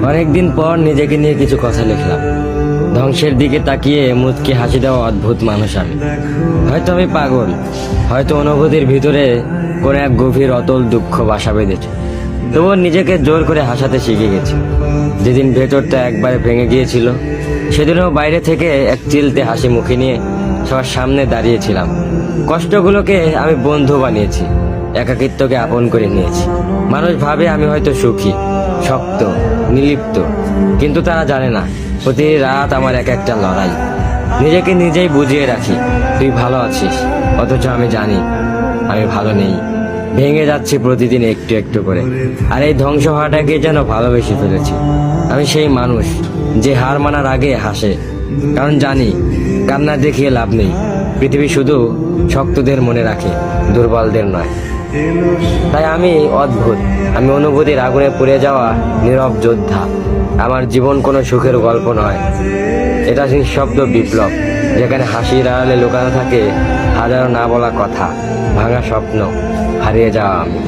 অনেকদিন পর নিজেকে নিয়ে কিছু কথা লিখলাম। ধ্বংসের দিকে তাকিয়ে মুচকি হাসি দেওয়া অদ্ভুত মানুষ আমি। হয়তো আমি পাগল, হয়তো অনুভূতির ভিতরে কোনো এক গভীর অতল দুঃখ বাসা বেঁধেছে। তবুও নিজেকে জোর করে হাসাতে শিখে গেছি। যেদিন ভেতরটা একবারে ভেঙে গিয়েছিল, সেদিনও বাইরে থেকে এক চিলতে হাসি মুখে নিয়ে সবার সামনে দাঁড়িয়েছিলাম। কষ্টগুলোকে আমি বন্ধু বানিয়েছি, একাকিত্বকে আপন করে নিয়েছি। মানুষ ভাবে আমি হয়তো সুখী, শক্ত, নির্লিপ্ত, কিন্তু তারা জানে না প্রতি রাত আমার এক একটা লড়াই। নিজেকে নিজেই বুঝিয়ে রাখি তুই ভালো আছিস, অথচ আমি জানি আমি ভালো নেই। ভেঙে যাচ্ছি প্রতিদিন একটু একটু করে, আর এই ধ্বংস হওয়াটাকে যেন ভালোবেসে ফেলেছি। আমি সেই মানুষ যে হার মানার আগে হাসে, কারণ জানি কান্না দেখিয়ে লাভ নেই। পৃথিবী শুধু শক্তদের মনে রাখে, দুর্বলদের নয়। তাই আমি অদ্ভুত, আমি অনুভূতির আগুনে পুড়ে যাওয়া নীরব যোদ্ধা। আমার জীবন কোনো সুখের গল্প নয়, এটা নিঃশব্দ বিপ্লব, যেখানে হাসির আড়ালে লুকানো থাকে হাজারো না বলা কথা, ভাঙা স্বপ্ন, হারিয়ে যাওয়া আমি।